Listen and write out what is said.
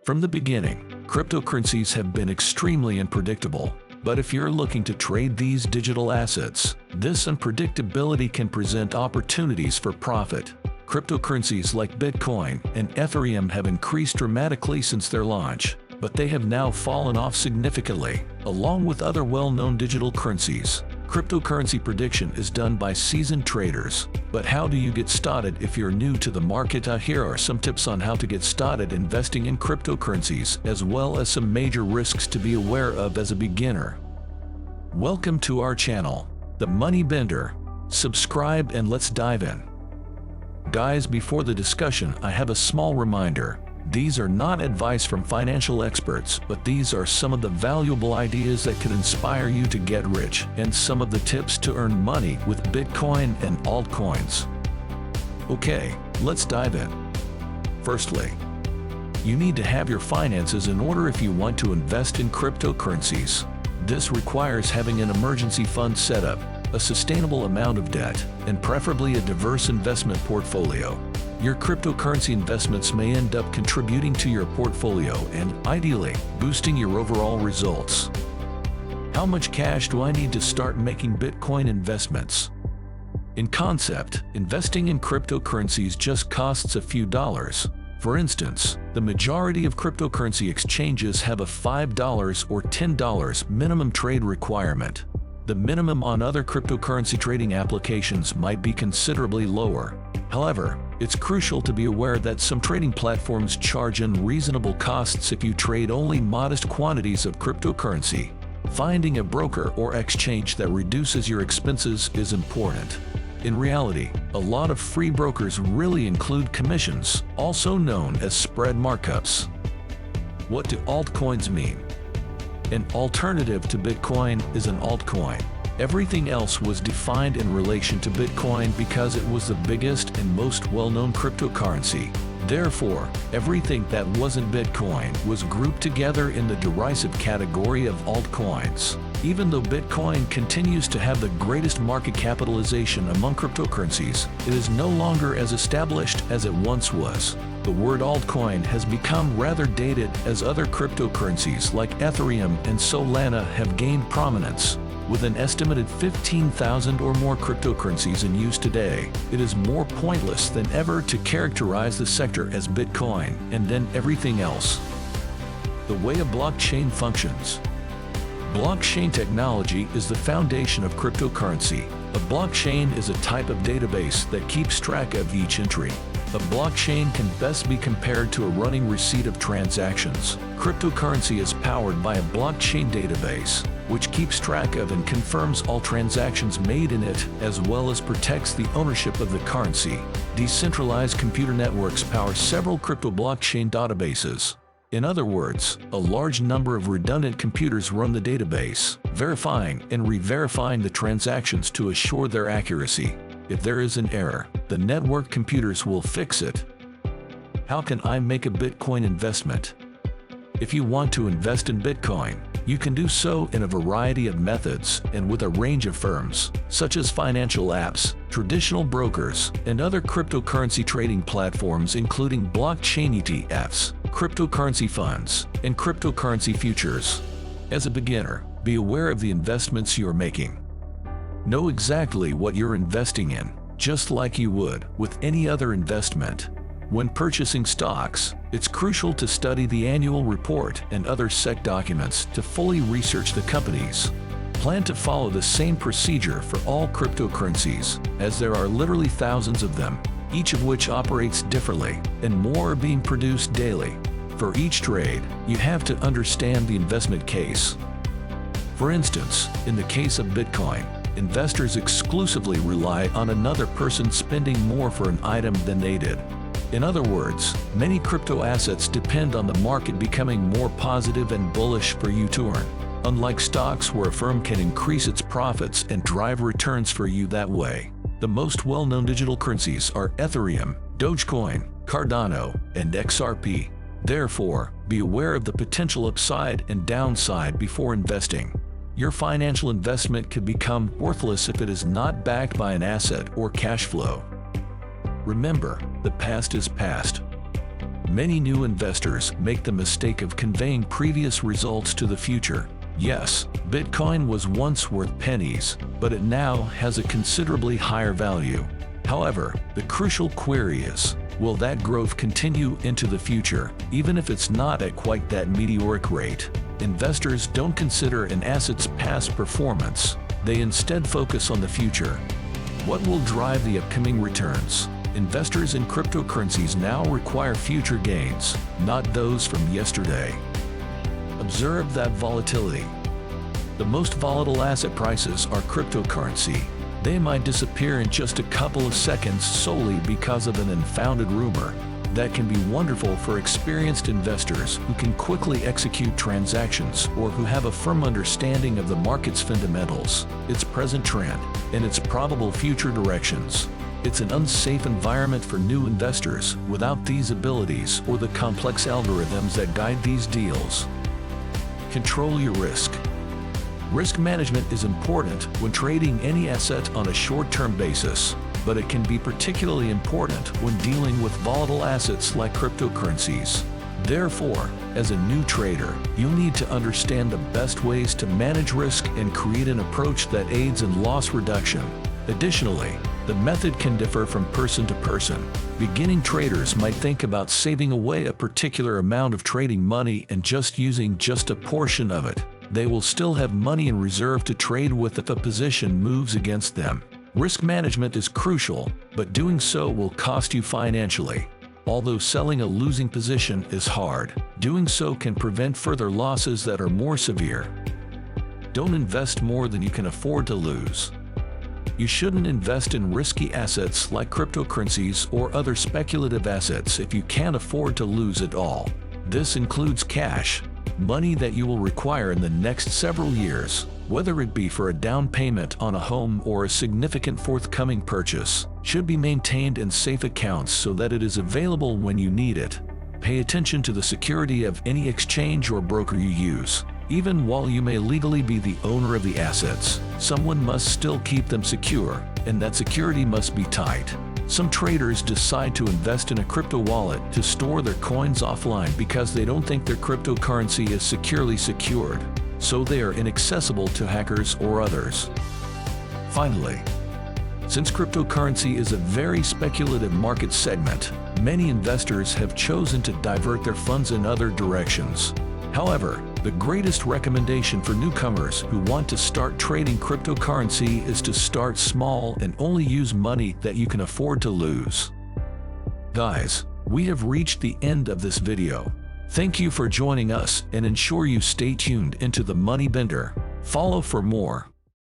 From the beginning, cryptocurrencies have been extremely unpredictable. But if you're looking to trade these digital assets, this unpredictability can present opportunities for profit. Cryptocurrencies like Bitcoin and Ethereum have increased dramatically since their launch, but they have now fallen off significantly, along with other well-known digital currencies. Cryptocurrency prediction is done by seasoned traders. But how do you get started if you're new to the market? Here are some tips on how to get started investing in cryptocurrencies, as well as some major risks to be aware of as a beginner. Welcome to our channel, The Money Bender. Subscribe and let's dive in. Guys, before the discussion, I have a small reminder. These are not advice from financial experts, but these are some of the valuable ideas that could inspire you to get rich and some of the tips to earn money with Bitcoin and altcoins. Okay, let's dive in. Firstly, you need to have your finances in order if you want to invest in cryptocurrencies. This requires having an emergency fund set up, a sustainable amount of debt, and preferably a diverse investment portfolio. Your cryptocurrency investments may end up contributing to your portfolio and, ideally, boosting your overall results. How much cash do I need to start making Bitcoin investments? In concept, investing in cryptocurrencies just costs a few dollars. For instance, the majority of cryptocurrency exchanges have a $5 or $10 minimum trade requirement. The minimum on other cryptocurrency trading applications might be considerably lower. However, it's crucial to be aware that some trading platforms charge unreasonable costs if you trade only modest quantities of cryptocurrency. Finding a broker or exchange that reduces your expenses is important. In reality, a lot of free brokers really include commissions, also known as spread markups. What do altcoins mean? An alternative to Bitcoin is an altcoin. Everything else was defined in relation to Bitcoin because it was the biggest and most well-known cryptocurrency. Therefore, everything that wasn't Bitcoin was grouped together in the derisive category of altcoins. Even though Bitcoin continues to have the greatest market capitalization among cryptocurrencies, it is no longer as established as it once was. The word altcoin has become rather dated as other cryptocurrencies like Ethereum and Solana have gained prominence. With an estimated 15,000 or more cryptocurrencies in use today, it is more pointless than ever to characterize the sector as Bitcoin and then everything else. The way a blockchain functions. Blockchain technology is the foundation of cryptocurrency. A blockchain is a type of database that keeps track of each entry. A blockchain can best be compared to a running receipt of transactions. Cryptocurrency is powered by a blockchain database, which keeps track of and confirms all transactions made in it, as well as protects the ownership of the currency. Decentralized computer networks power several crypto blockchain databases. In other words, a large number of redundant computers run the database, verifying and re-verifying the transactions to assure their accuracy. If there is an error, the network computers will fix it. How can I make a Bitcoin investment? If you want to invest in Bitcoin, you can do so in a variety of methods and with a range of firms, such as financial apps, traditional brokers, and other cryptocurrency trading platforms including blockchain ETFs, cryptocurrency funds, and cryptocurrency futures. As a beginner, be aware of the investments you are making. Know exactly what you're investing in, just like you would with any other investment. When purchasing stocks, it's crucial to study the annual report and other SEC documents to fully research the companies. Plan to follow the same procedure for all cryptocurrencies, as there are literally thousands of them, each of which operates differently, and more are being produced daily. For each trade, you have to understand the investment case. For instance, in the case of Bitcoin, investors exclusively rely on another person spending more for an item than they did. In other words, many crypto assets depend on the market becoming more positive and bullish for you to earn. Unlike stocks where a firm can increase its profits and drive returns for you that way. The most well-known digital currencies are Ethereum, Dogecoin, Cardano, and XRP. Therefore, be aware of the potential upside and downside before investing. Your financial investment could become worthless if it is not backed by an asset or cash flow. Remember, the past is past. Many new investors make the mistake of conveying previous results to the future. Yes, Bitcoin was once worth pennies, but it now has a considerably higher value. However, the crucial query is, will that growth continue into the future, even if it's not at quite that meteoric rate? Investors don't consider an asset's past performance. They instead focus on the future. What will drive the upcoming returns? Investors in cryptocurrencies now require future gains, not those from yesterday. Observe that volatility. The most volatile asset prices are cryptocurrency. They might disappear in just a couple of seconds solely because of an unfounded rumor. That can be wonderful for experienced investors who can quickly execute transactions or who have a firm understanding of the market's fundamentals, its present trend, and its probable future directions. It's an unsafe environment for new investors without these abilities or the complex algorithms that guide these deals. Control your risk. Risk management is important when trading any asset on a short-term basis, but it can be particularly important when dealing with volatile assets like cryptocurrencies. Therefore, as a new trader, you'll need to understand the best ways to manage risk and create an approach that aids in loss reduction. Additionally, the method can differ from person to person. Beginning traders might think about saving away a particular amount of trading money and just using just a portion of it. They will still have money in reserve to trade with if a position moves against them. Risk management is crucial, but doing so will cost you financially. Although selling a losing position is hard, doing so can prevent further losses that are more severe. Don't invest more than you can afford to lose. You shouldn't invest in risky assets like cryptocurrencies or other speculative assets if you can't afford to lose it all. This includes cash, money that you will require in the next several years, whether it be for a down payment on a home or a significant forthcoming purchase, should be maintained in safe accounts so that it is available when you need it. Pay attention to the security of any exchange or broker you use. Even while you may legally be the owner of the assets, someone must still keep them secure, and that security must be tight. Some traders decide to invest in a crypto wallet to store their coins offline because they don't think their cryptocurrency is securely secured, so they are inaccessible to hackers or others. Finally, since cryptocurrency is a very speculative market segment, many investors have chosen to divert their funds in other directions. However, the greatest recommendation for newcomers who want to start trading cryptocurrency is to start small and only use money that you can afford to lose. Guys, we have reached the end of this video. Thank you for joining us and ensure you stay tuned into the Money Bender. Follow for more.